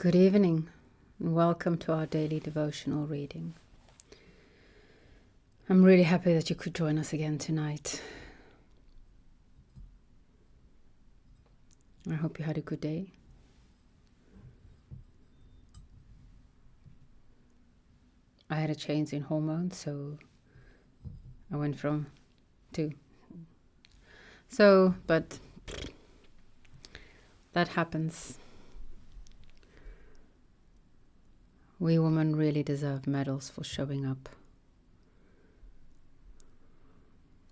Good evening, and welcome to our daily devotional reading. I'm really happy that you could join us again tonight. I hope you had a good day. I had a change in hormones, so I went from two. But that happens. We women really deserve medals for showing up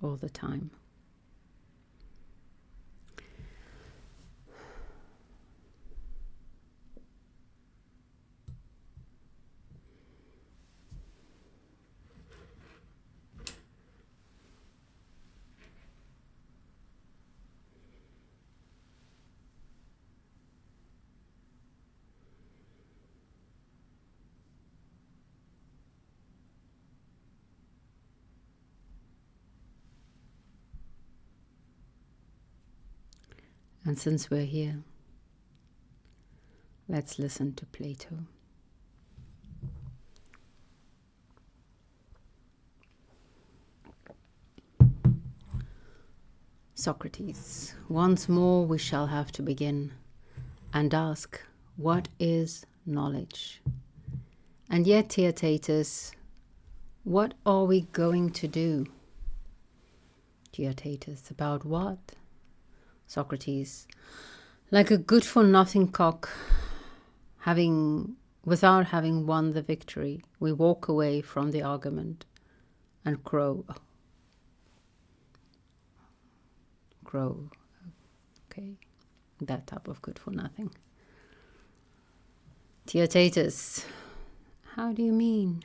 all the time. And since we're here, let's listen to Plato. Socrates, once more we shall have to begin and ask, what is knowledge? And yet, Theaetetus, what are we going to do? Theaetetus, about what? Socrates, like a good-for-nothing cock, without having won the victory, we walk away from the argument and crow. Okay, that type of good-for-nothing. Theaetetus, how do you mean?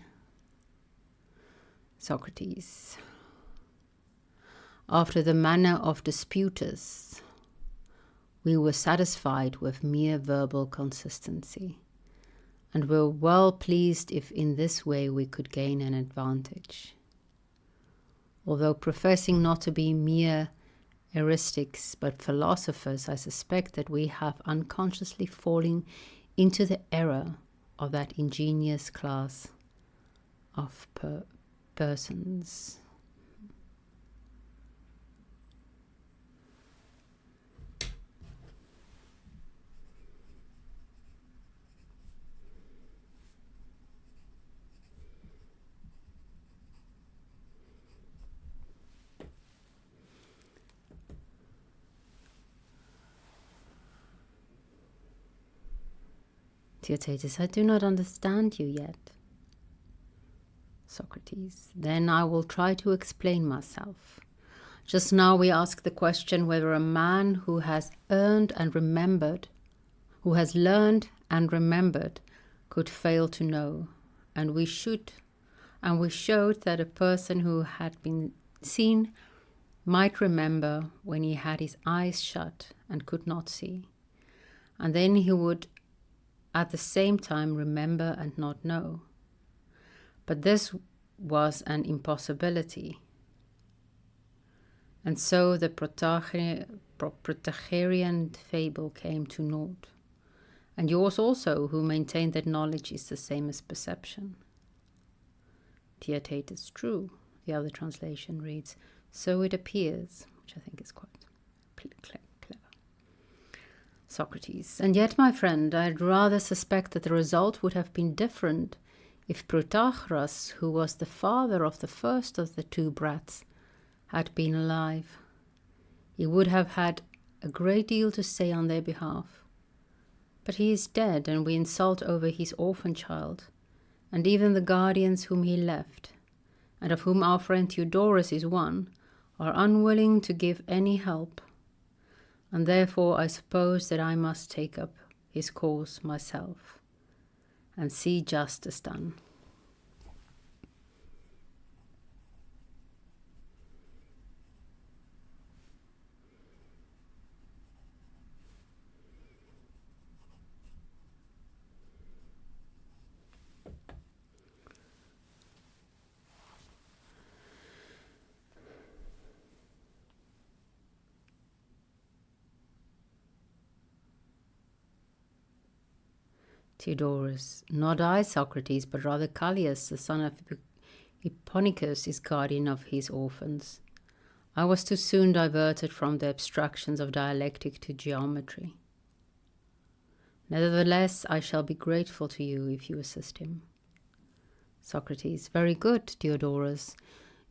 Socrates, after the manner of disputers, we were satisfied with mere verbal consistency, and were well pleased if in this way we could gain an advantage. Although professing not to be mere heuristics but philosophers, I suspect that we have unconsciously fallen into the error of that ingenious class of persons. Theaetetus, I do not understand you yet. Socrates, then I will try to explain myself. Just now we asked the question whether a man who has learned and remembered, could fail to know, and we showed that a person who had been seen might remember when he had his eyes shut and could not see, and then he would at the same time remember and not know. But this was an impossibility. And so the Protagorean fable came to naught. And yours also, who maintained that knowledge is the same as perception. Theaetetus, true. The other translation reads, so it appears, which I think is quite clever. Socrates, and yet, my friend, I'd rather suspect that the result would have been different if Protagoras, who was the father of the first of the two brats, had been alive. He would have had a great deal to say on their behalf. But he is dead, and we insult over his orphan child, and even the guardians whom he left, and of whom our friend Theodorus is one, are unwilling to give any help. And therefore I suppose that I must take up his cause myself and see justice done. Theodorus. Not I, Socrates, but rather Callias, the son of Hipponicus, is guardian of his orphans. I was too soon diverted from the abstractions of dialectic to geometry. Nevertheless, I shall be grateful to you if you assist him. Socrates. Very good, Theodorus.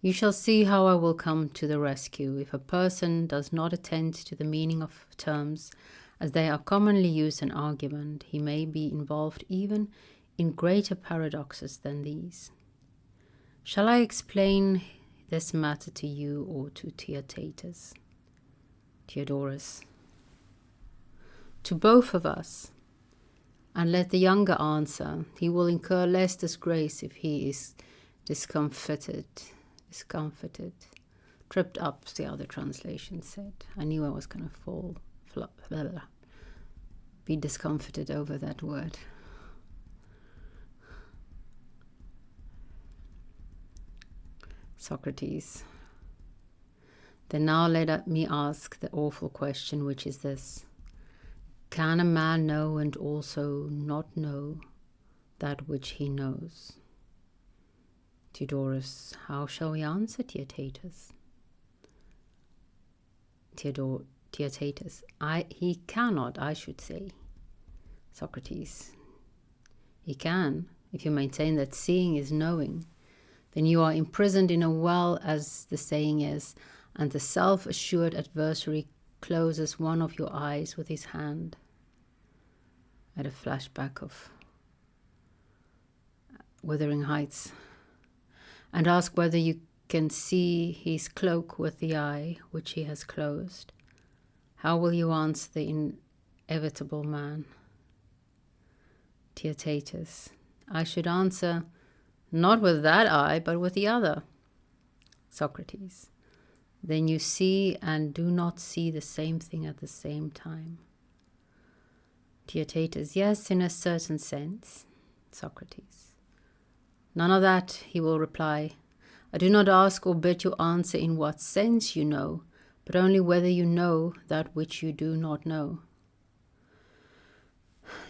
You shall see how I will come to the rescue. If a person does not attend to the meaning of terms as they are commonly used in argument, he may be involved even in greater paradoxes than these. Shall I explain this matter to you or to Theaetetus? Theodorus. To both of us. And let the younger answer. He will incur less disgrace if he is discomfited. Tripped up, the other translation said. I knew I was going to be discomfited over that word. Socrates. Then now let me ask the awful question, which is this. Can a man know and also not know that which he knows? Theodorus. How shall we answer, Theaetetus? Theaetetus. He cannot, I should say. Socrates. He can, if you maintain that seeing is knowing. Then you are imprisoned in a well, as the saying is, and the self-assured adversary closes one of your eyes with his hand. I had a flashback of Wuthering Heights. And ask whether you can see his cloak with the eye which he has closed. How will you answer the inevitable man? Theaetetus. I should answer, not with that eye, but with the other. Socrates. Then you see and do not see the same thing at the same time. Theaetetus. Yes, in a certain sense. Socrates. None of that, he will reply. I do not ask or bid you answer in what sense you know, but only whether you know that which you do not know.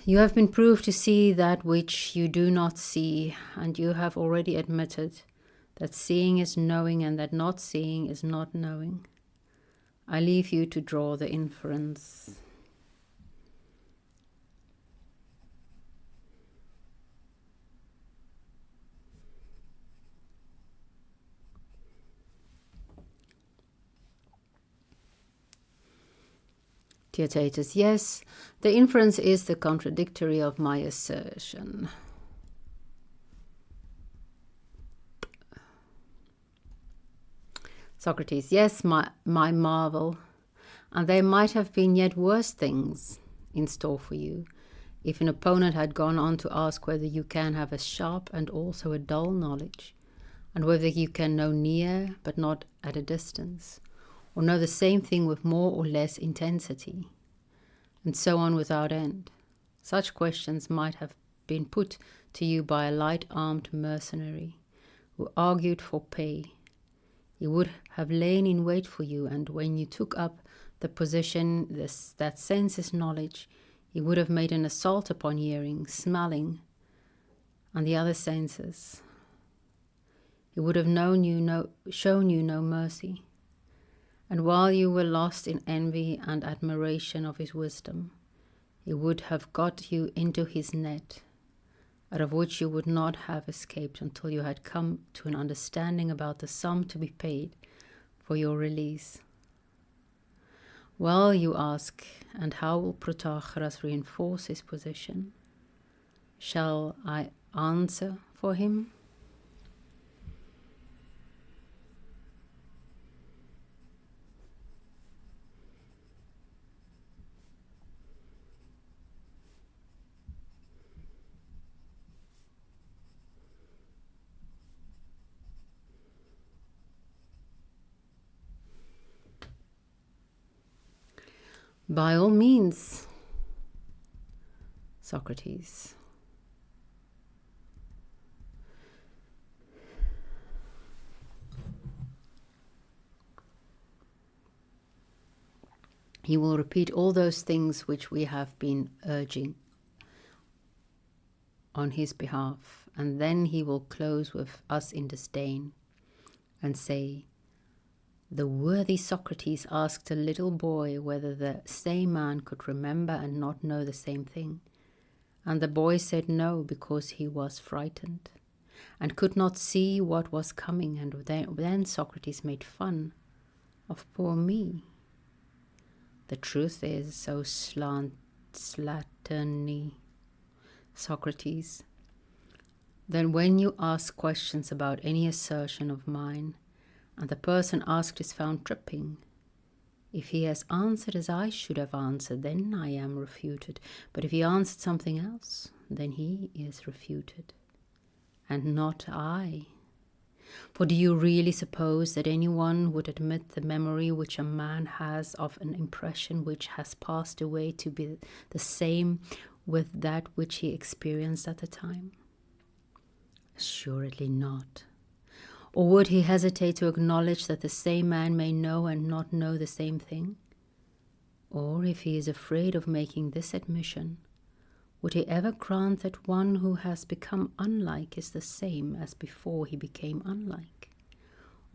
You have been proved to see that which you do not see, and you have already admitted that seeing is knowing and that not seeing is not knowing. I leave you to draw the inference. Theaetetus. Yes, the inference is the contradictory of my assertion. Socrates. Yes, my marvel. And there might have been yet worse things in store for you, if an opponent had gone on to ask whether you can have a sharp and also a dull knowledge, and whether you can know near but not at a distance, or know the same thing with more or less intensity, and so on without end. Such questions might have been put to you by a light-armed mercenary who argued for pay. He would have lain in wait for you, and when you took up the position that sense is knowledge, he would have made an assault upon hearing, smelling, and the other senses. He would have shown you no mercy. And while you were lost in envy and admiration of his wisdom, he would have got you into his net, out of which you would not have escaped until you had come to an understanding about the sum to be paid for your release. Well, you ask, and how will Protagoras reinforce his position? Shall I answer for him? By all means, Socrates. He will repeat all those things which we have been urging on his behalf, and then he will close with us in disdain and say, "The worthy Socrates asked a little boy whether the same man could remember and not know the same thing. And the boy said no, because he was frightened and could not see what was coming. And then Socrates made fun of poor me. The truth is, so slatternly, Socrates, that when you ask questions about any assertion of mine, and the person asked is found tripping, if he has answered as I should have answered, then I am refuted. But if he answered something else, then he is refuted, and not I. For do you really suppose that anyone would admit the memory which a man has of an impression which has passed away to be the same with that which he experienced at the time? Assuredly not. Or would he hesitate to acknowledge that the same man may know and not know the same thing? Or if he is afraid of making this admission, would he ever grant that one who has become unlike is the same as before he became unlike?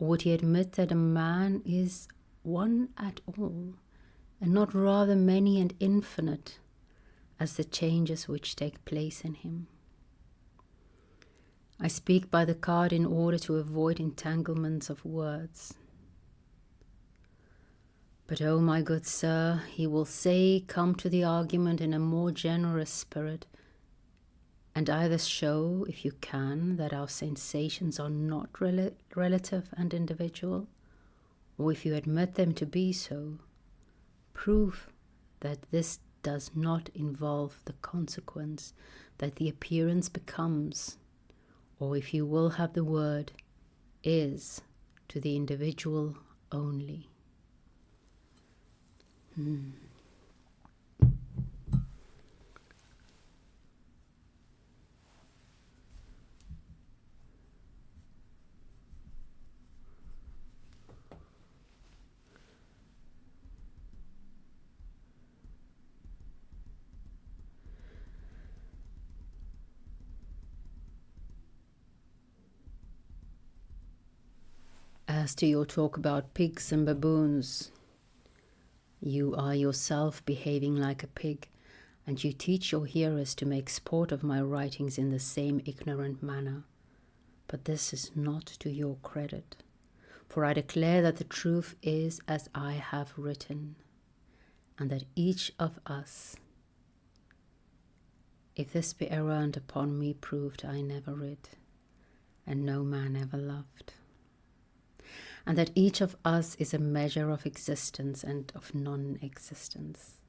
Or would he admit that a man is one at all, and not rather many and infinite as the changes which take place in him? I speak by the card in order to avoid entanglements of words. But, oh my good sir, he will say, come to the argument in a more generous spirit, and either show, if you can, that our sensations are not relative and individual, or if you admit them to be so, prove that this does not involve the consequence that the appearance becomes, or if you will have the word, is to the individual only. As to your talk about pigs and baboons, you are yourself behaving like a pig, and you teach your hearers to make sport of my writings in the same ignorant manner. But this is not to your credit, for I declare that the truth is as I have written, and that each of us, if this be error and upon me proved, I never read, and no man ever loved, and that each of us is a measure of existence and of non-existence.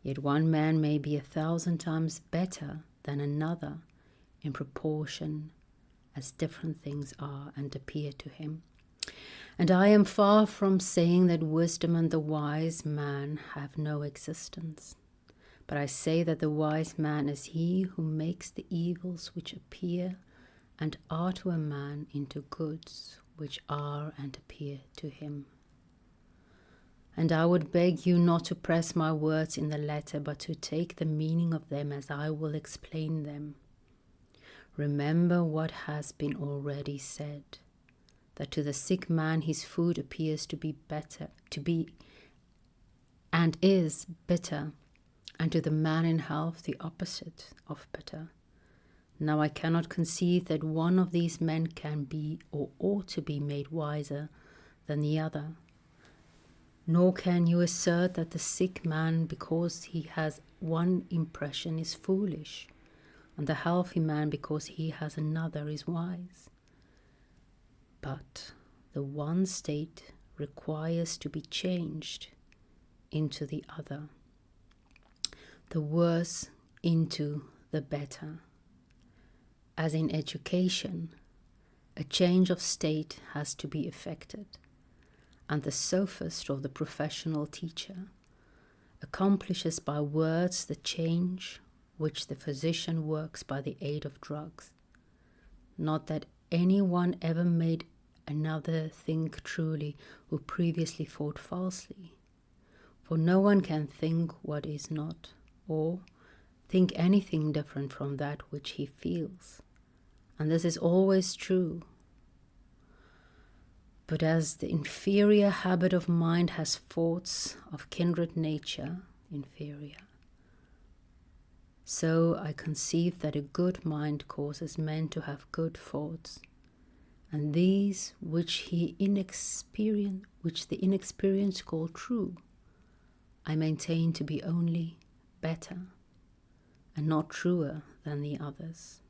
Yet one man may be 1,000 times better than another in proportion as different things are and appear to him. And I am far from saying that wisdom and the wise man have no existence. But I say that the wise man is he who makes the evils which appear and are to a man into goods which are and appear to him. And I would beg you not to press my words in the letter, but to take the meaning of them as I will explain them. Remember what has been already said, that to the sick man his food appears to be and is bitter, and to the man in health the opposite of bitter. Now I cannot conceive that one of these men can be or ought to be made wiser than the other. Nor can you assert that the sick man, because he has one impression, is foolish, and the healthy man, because he has another, is wise. But the one state requires to be changed into the other, the worse into the better. As in education, a change of state has to be effected, and the sophist or the professional teacher accomplishes by words the change which the physician works by the aid of drugs. Not that anyone ever made another think truly who previously thought falsely, for no one can think what is not, or think anything different from that which he feels. And this is always true. But as the inferior habit of mind has thoughts of kindred nature, inferior, so I conceive that a good mind causes men to have good thoughts, and these which the inexperienced call true, I maintain to be only better and not truer than the others.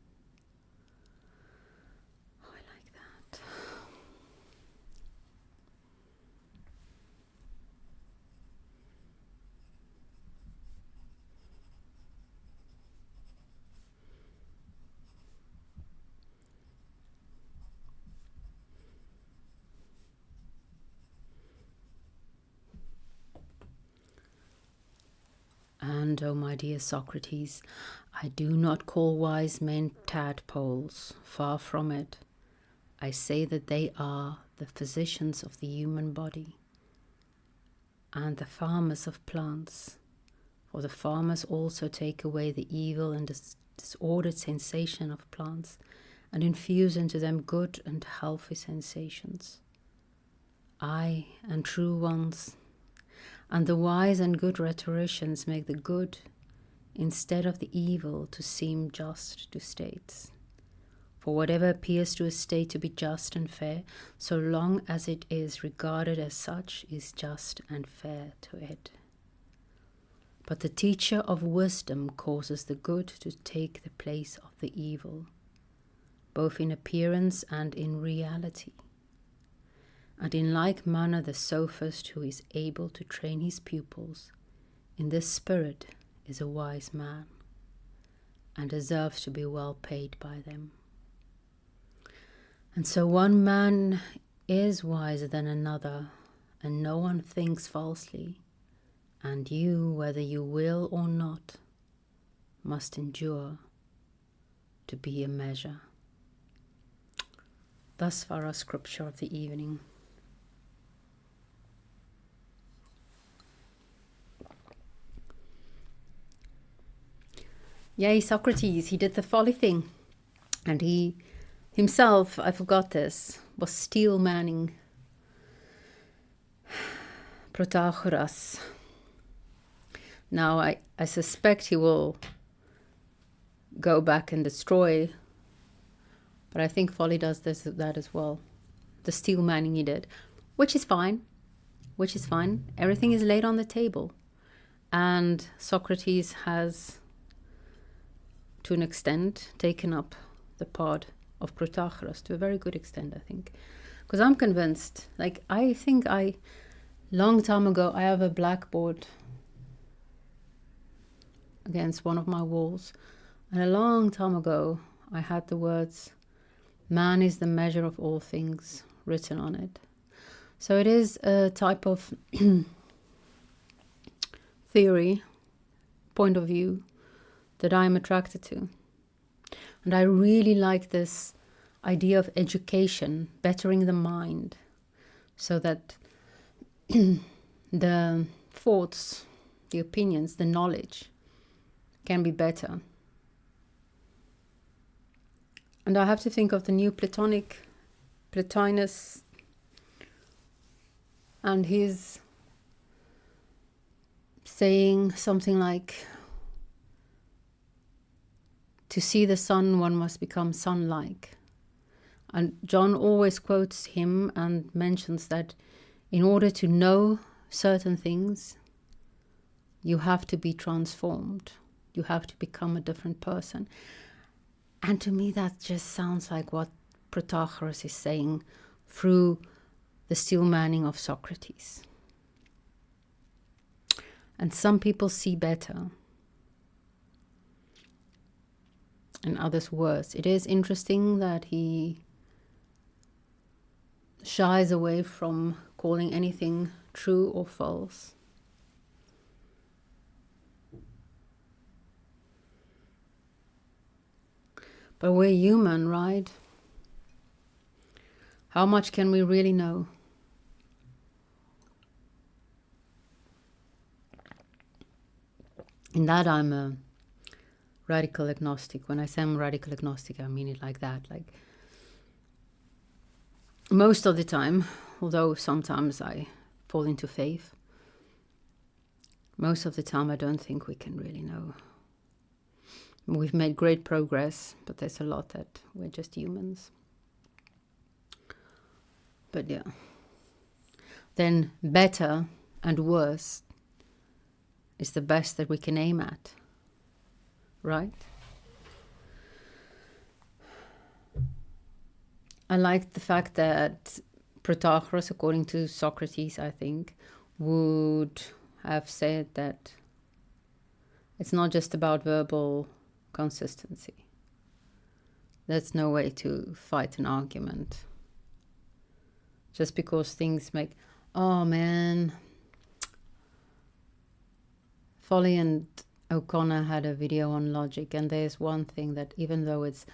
Oh, I like that. And, O my dear Socrates, I do not call wise men tadpoles, far from it. I say that they are the physicians of the human body and the farmers of plants. For the farmers also take away the evil and disordered sensation of plants and infuse into them good and healthy sensations. Aye, and true ones. And the wise and good rhetoricians make the good instead of the evil to seem just to states. For whatever appears to a state to be just and fair, so long as it is regarded as such, is just and fair to it. But the teacher of wisdom causes the good to take the place of the evil, both in appearance and in reality. And in like manner the sophist who is able to train his pupils in this spirit is a wise man, and deserves to be well paid by them. And so one man is wiser than another, and no one thinks falsely, and you, whether you will or not, must endure to be a measure. Thus far our scripture of the evening. Yay, Socrates, he did the folly thing. And he himself, I forgot this, was steel manning Protagoras. Now I suspect he will go back and destroy, but I think folly does that as well. The steel manning he did, which is fine. Everything is laid on the table. And Socrates has, to an extent, taken up the part of Protagoras, to a very good extent, I think. Because I'm convinced, long time ago, I have a blackboard against one of my walls. And a long time ago, I had the words, "Man is the measure of all things," written on it. So it is a type of theory, point of view, that I'm attracted to. And I really like this idea of education, bettering the mind, so that the thoughts, the opinions, the knowledge can be better. And I have to think of the new Plotinus, and he's saying something like, to see the sun, one must become sun-like. And John always quotes him and mentions that in order to know certain things, you have to be transformed. You have to become a different person. And to me, that just sounds like what Protagoras is saying through the steel manning of Socrates. And some people see better, and others worse. It is interesting that he shies away from calling anything true or false. But we're human, right? How much can we really know? In that I'm a radical agnostic. When I say I'm radical agnostic, I mean it like that. Like, most of the time, although sometimes I fall into faith, most of the time I don't think we can really know. We've made great progress, but there's a lot that we're just humans. But yeah. Then better and worse is the best that we can aim at, right? I like the fact that Protagoras, according to Socrates, I think, would have said that it's not just about verbal consistency. That's no way to fight an argument. Just because things make, oh man. Foley and O'Connor had a video on logic, and there's one thing that even though it's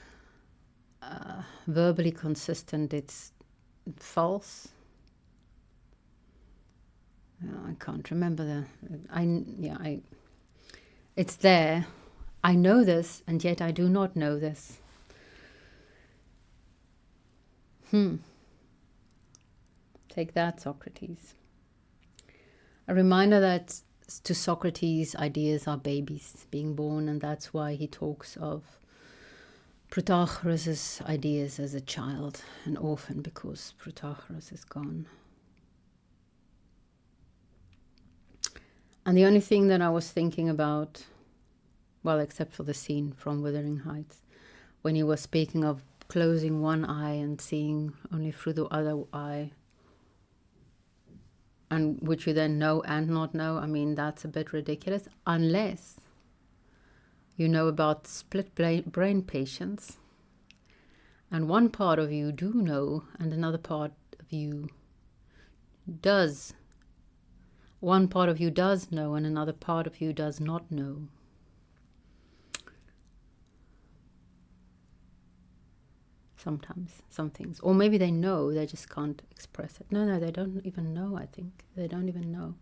verbally consistent, it's false. I can't remember it's there. I know this, and yet I do not know this. Take that, Socrates. A reminder that to Socrates, ideas are babies being born, and that's why he talks of Protagoras' ideas as a child, an orphan, because Protagoras is gone. And the only thing that I was thinking about, well, except for the scene from Wuthering Heights, when he was speaking of closing one eye and seeing only through the other eye, and which you then know and not know, I mean, that's a bit ridiculous, unless you know about split brain patients, and one part of you do know, and another part of you does. One part of you does know, and another part of you does not know. Sometimes, some things. Or maybe they know, they just can't express it. No, they don't even know, I think. They don't even know.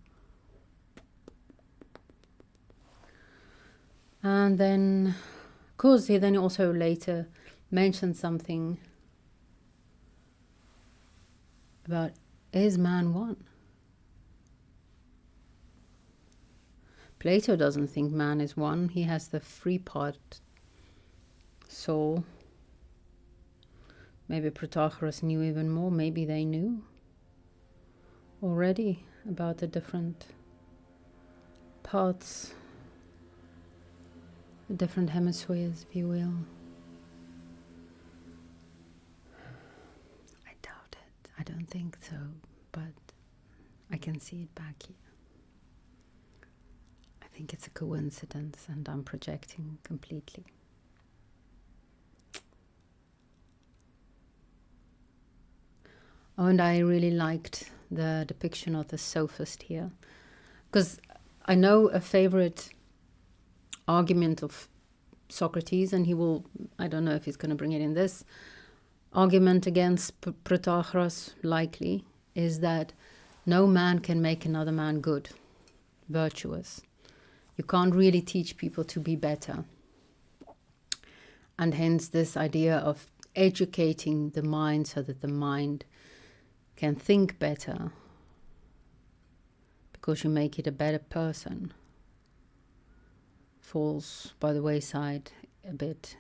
And then, of course, he then also later mentioned something about, is man one? Plato doesn't think man is one. He has the free part, soul. Maybe Protagoras knew even more. Maybe they knew already about the different parts, the different hemispheres, if you will. I doubt it. I don't think so, but I can see it back here. I think it's a coincidence, and I'm projecting completely. Oh, and I really liked the depiction of the sophist here, because I know a favorite argument of Socrates, and he will, I don't know if he's going to bring it in this argument against Protagoras, likely, is that no man can make another man good, virtuous. You can't really teach people to be better. And hence this idea of educating the mind so that the mind can think better, because you make it a better person, falls by the wayside a bit.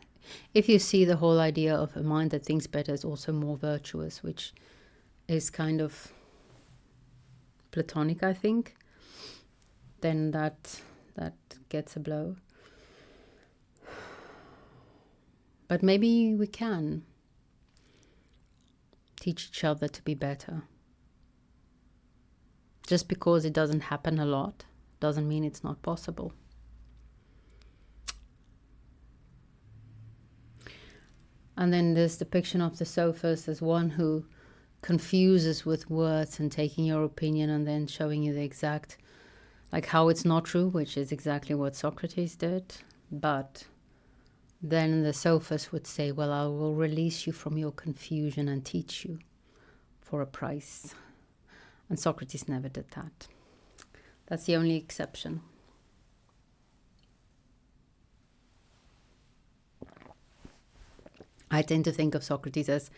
If you see the whole idea of a mind that thinks better is also more virtuous, which is kind of Platonic, I think, then that gets a blow. But maybe we can teach each other to be better. Just because it doesn't happen a lot doesn't mean it's not possible. And then this depiction of the sophist as one who confuses with words and taking your opinion and then showing you the exact, like how it's not true, which is exactly what Socrates did. But then the sophist would say, well, I will release you from your confusion and teach you for a price. And Socrates never did that. That's the only exception. I tend to think of Socrates as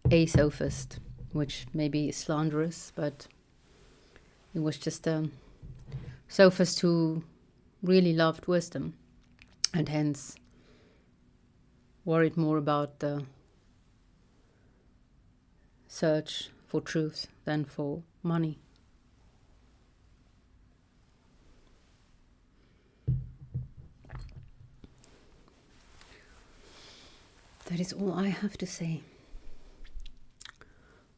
a sophist, which may be slanderous, but he was just a sophist who really loved wisdom and hence worried more about the search for truth than for money. That is all I have to say.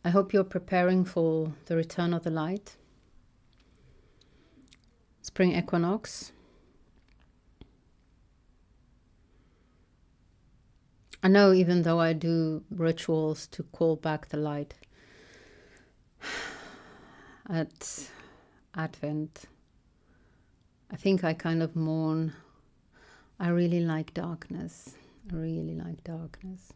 I hope you're preparing for the return of the light. Spring equinox. I know, even though I do rituals to call back the light at Advent, I think I kind of mourn. I really like darkness. I really like darkness.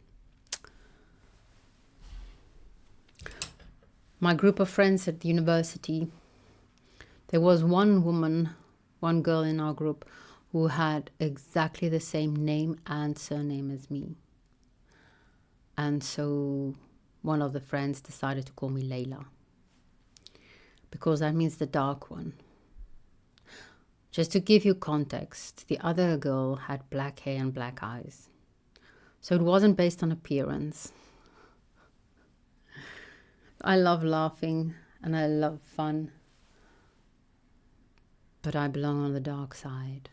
My group of friends at the university, there was one girl in our group who had exactly the same name and surname as me. And so one of the friends decided to call me Layla, because that means the dark one. Just to give you context, the other girl had black hair and black eyes. So it wasn't based on appearance. I love laughing and I love fun, but I belong on the dark side.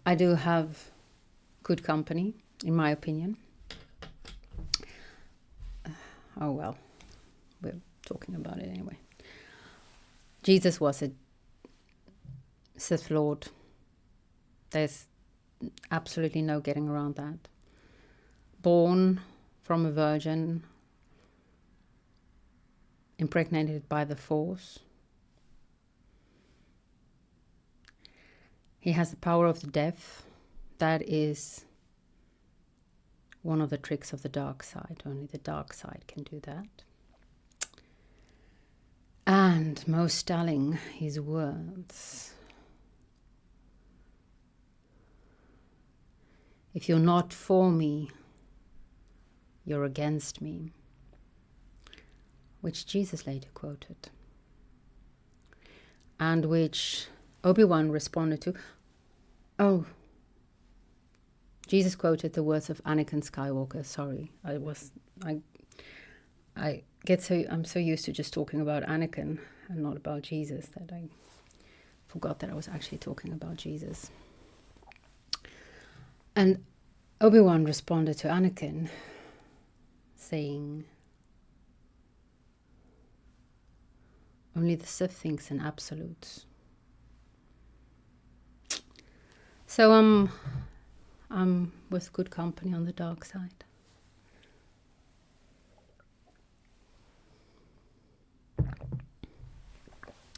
I do have good company, in my opinion. Oh well, we're talking about it anyway. Jesus was a Sith Lord. There's absolutely no getting around that. Born from a virgin, impregnated by the Force. He has the power of the deaf. That is one of the tricks of the dark side. Only the dark side can do that. And most telling, his words. If you're not for me, you're against me. Which Jesus later quoted. And which Obi-Wan responded to. Oh, Jesus quoted the words of Anakin Skywalker. Sorry, I'm so used to just talking about Anakin and not about Jesus that I forgot that I was actually talking about Jesus. And Obi-Wan responded to Anakin saying, only the Sith thinks in absolutes. So I'm with good company on the dark side.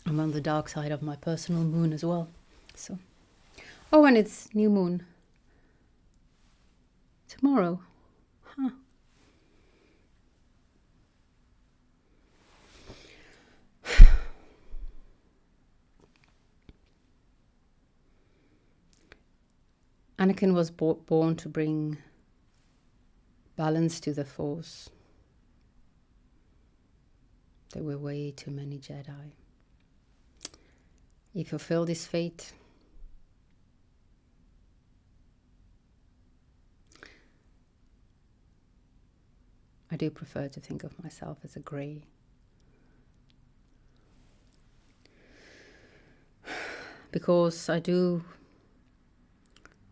I'm on the dark side of my personal moon as well. So, oh, and it's new moon tomorrow. Huh. Anakin was born to bring balance to the Force. There were way too many Jedi. He fulfilled his fate. I do prefer to think of myself as a grey. Because I do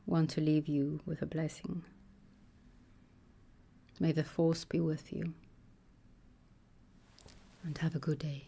want to leave you with a blessing. May the Force be with you. And have a good day.